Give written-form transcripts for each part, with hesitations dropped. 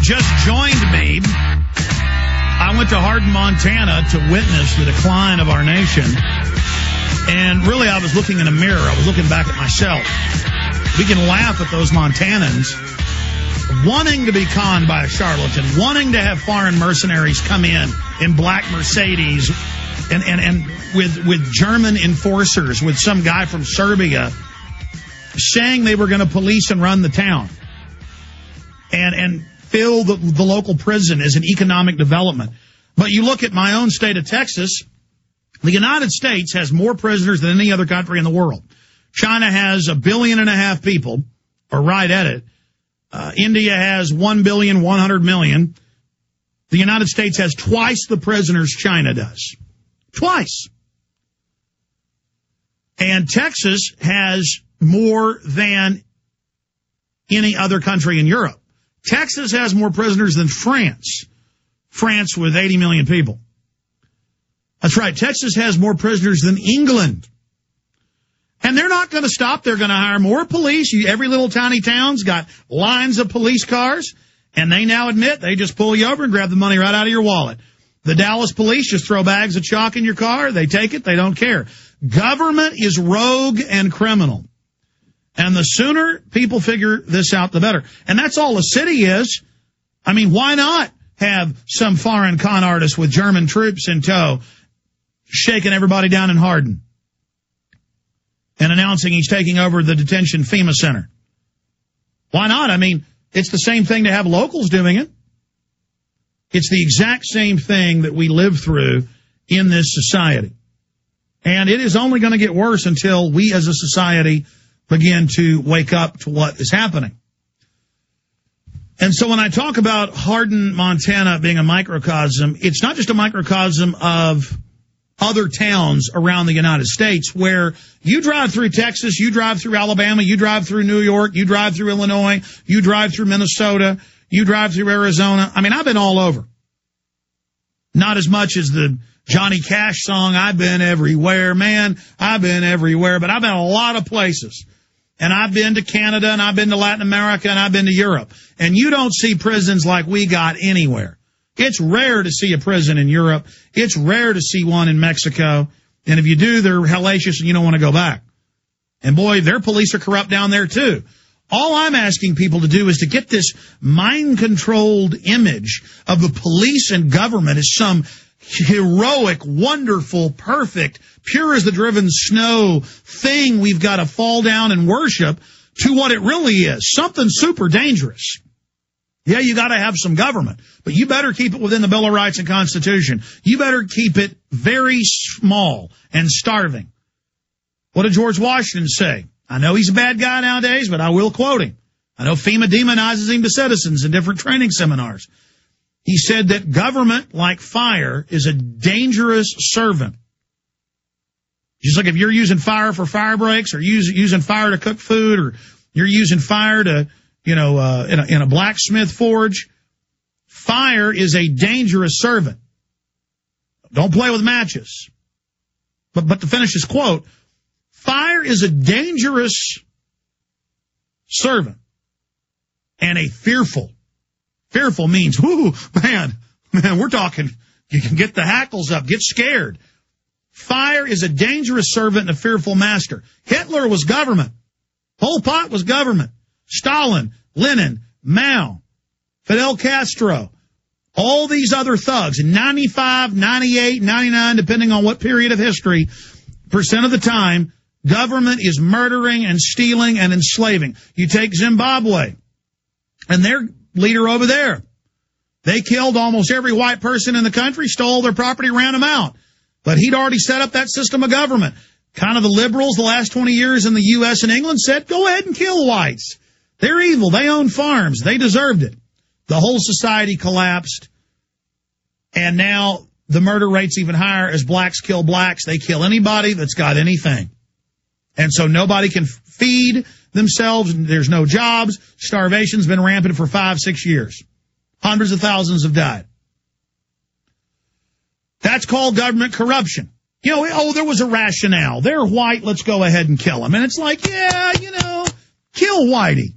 just joined me, I went to Hardin, Montana to witness the decline of our nation. And really, I was looking in a mirror. I was looking back at myself. We can laugh at those Montanans wanting to be conned by a charlatan, wanting to have foreign mercenaries come in black Mercedes and with German enforcers, with some guy from Serbia saying they were going to police and run the town and fill the local prison as an economic development. But you look at my own state of Texas, the United States has more prisoners than any other country in the world. China has 1.5 billion people, or right at it. India has 1,100,000,000. The United States has twice the prisoners China does. Twice. And Texas has more than any other country in Europe. Texas has more prisoners than France. France with 80 million people. That's right. Texas has more prisoners than England. And they're not going to stop. They're going to hire more police. Every little tiny town's got lines of police cars. And they now admit they just pull you over and grab the money right out of your wallet. The Dallas police just throw bags of chalk in your car. They take it. They don't care. Government is rogue and criminal. And the sooner people figure this out, the better. And that's all a city is. I mean, why not have some foreign con artist with German troops in tow shaking everybody down in Hardin and announcing he's taking over the detention FEMA center? Why not? I mean, it's the same thing to have locals doing it. It's the exact same thing that we live through in this society. And it is only going to get worse until we as a society begin to wake up to what is happening. And so when I talk about Hardin, Montana being a microcosm, it's not just a microcosm of other towns around the United States where you drive through Texas, you drive through Alabama, you drive through New York, you drive through Illinois, you drive through Minnesota, you drive through Arizona. I mean, I've been all over. Not as much as the Johnny Cash song, I've been everywhere. Man, I've been everywhere. But I've been a lot of places. And I've been to Canada, and I've been to Latin America, and I've been to Europe. And you don't see prisons like we got anywhere. It's rare to see a prison in Europe. It's rare to see one in Mexico. And if you do, they're hellacious and you don't want to go back. And boy, their police are corrupt down there too. All I'm asking people to do is to get this mind-controlled image of the police and government as some heroic, wonderful, perfect, pure as the driven snow thing we've got to fall down and worship, to what it really is, something super dangerous. Yeah, you got to have some government, but you better keep it within the Bill of Rights and Constitution. You better keep it very small and starving. What did George Washington say? I know he's a bad guy nowadays, but I will quote him. I know FEMA demonizes him to citizens in different training seminars. He said that government, like fire, is a dangerous servant. Just like if you're using fire for fire breaks, or using fire to cook food, or you're using fire to, in a blacksmith forge, fire is a dangerous servant. Don't play with matches. But to finish his quote, fire is a dangerous servant and a fearful. Fearful means, whoo, man, we're talking, you can get the hackles up, get scared. Fire is a dangerous servant and a fearful master. Hitler was government. Pol Pot was government. Stalin, Lenin, Mao, Fidel Castro, all these other thugs, 95, 98, 99, depending on what period of history, percent of the time, government is murdering and stealing and enslaving. You take Zimbabwe and their leader over there. They killed almost every white person in the country, stole their property, ran them out. But he'd already set up that system of government. Kind of the liberals the last 20 years in the U.S. and England said, go ahead and kill whites. They're evil. They own farms. They deserved it. The whole society collapsed. And now the murder rate's even higher. As blacks kill blacks, they kill anybody that's got anything. And so nobody can feed themselves. There's no jobs. Starvation's been rampant for 5-6 years. Hundreds of thousands have died. That's called government corruption. There was a rationale. They're white, let's go ahead and kill them. And it's like, yeah, kill Whitey.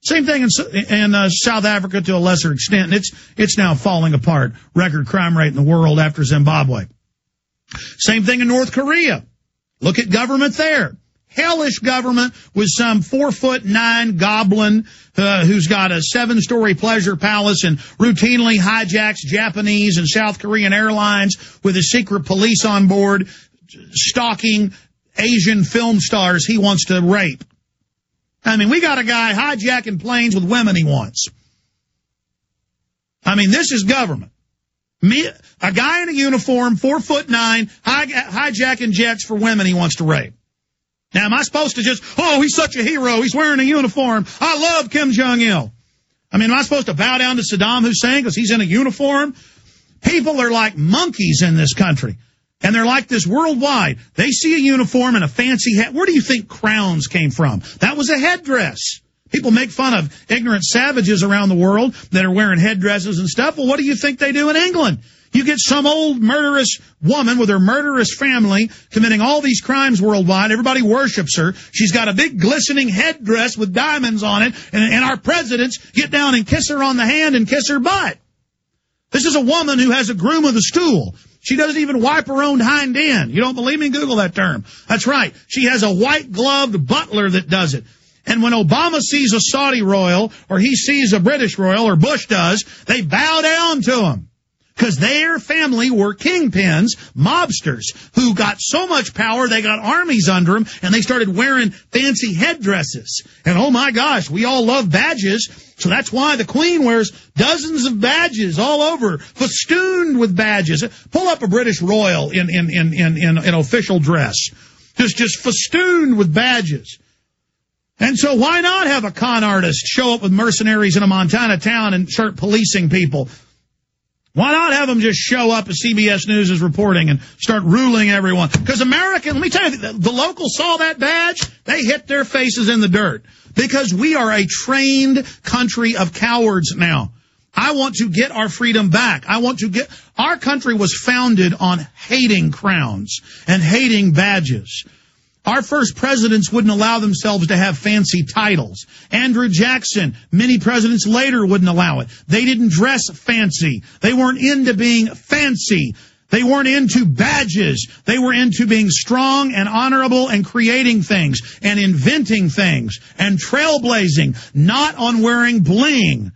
Same thing in South Africa to a lesser extent, and it's now falling apart. Record crime rate in the world after Zimbabwe. Same thing in North Korea. Look at government there. Hellish government with some 4'9" goblin who's got a 7-story pleasure palace and routinely hijacks Japanese and South Korean airlines with a secret police on board, stalking Asian film stars he wants to rape. I mean, we got a guy hijacking planes with women he wants. I mean, this is government. A guy in a uniform, 4'9", hijacking jets for women he wants to rape. Now, am I supposed to just, oh, he's such a hero, he's wearing a uniform, I love Kim Jong-il. I mean, am I supposed to bow down to Saddam Hussein because he's in a uniform? People are like monkeys in this country. And they're like this worldwide. They see a uniform and a fancy hat. Where do you think crowns came from? That was a headdress. People make fun of ignorant savages around the world that are wearing headdresses and stuff. Well, what do you think they do in England? You get some old murderous woman with her murderous family committing all these crimes worldwide. Everybody worships her. She's got a big glistening headdress with diamonds on it. And our presidents get down and kiss her on the hand and kiss her butt. This is a woman who has a groom of the stool. She doesn't even wipe her own hind end. You don't believe me? Google that term. That's right. She has a white-gloved butler that does it. And when Obama sees a Saudi royal, or he sees a British royal, or Bush does, they bow down to him. Because their family were kingpins, mobsters, who got so much power they got armies under them, and they started wearing fancy headdresses. And oh my gosh, we all love badges, so that's why the Queen wears dozens of badges all over, festooned with badges. Pull up a British royal in official dress, just festooned with badges. And so why not have a con artist show up with mercenaries in a Montana town and start policing people? Why not have them just show up as CBS News is reporting and start ruling everyone? Because American, let me tell you, the locals saw that badge, they hit their faces in the dirt. Because we are a trained country of cowards now. I want to get our freedom back. Our country was founded on hating crowns and hating badges. Our first presidents wouldn't allow themselves to have fancy titles. Andrew Jackson, many presidents later wouldn't allow it. They didn't dress fancy. They weren't into being fancy. They weren't into badges. They were into being strong and honorable and creating things and inventing things and trailblazing, not on wearing bling.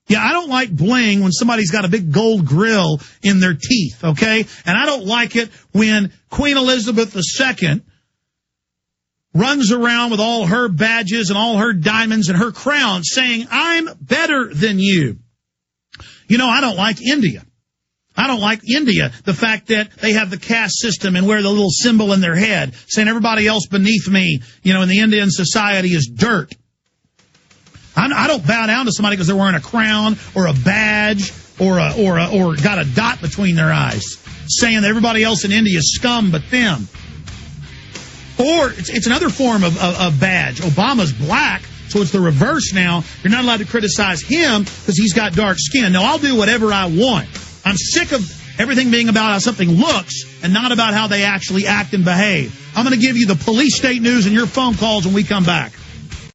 Yeah, I don't like bling when somebody's got a big gold grill in their teeth, okay? And I don't like it when Queen Elizabeth II runs around with all her badges and all her diamonds and her crown saying, I'm better than you. You know, I don't like India. I don't like India, the fact that they have the caste system and wear the little symbol in their head, saying everybody else beneath me, you know, in the Indian society is dirt. I don't bow down to somebody because they're wearing a crown or a badge or got a dot between their eyes, saying that everybody else in India is scum but them. Or it's another form of badge. Obama's black, so it's the reverse now. You're not allowed to criticize him because he's got dark skin. No, I'll do whatever I want. I'm sick of everything being about how something looks and not about how they actually act and behave. I'm going to give you the police state news and your phone calls when we come back.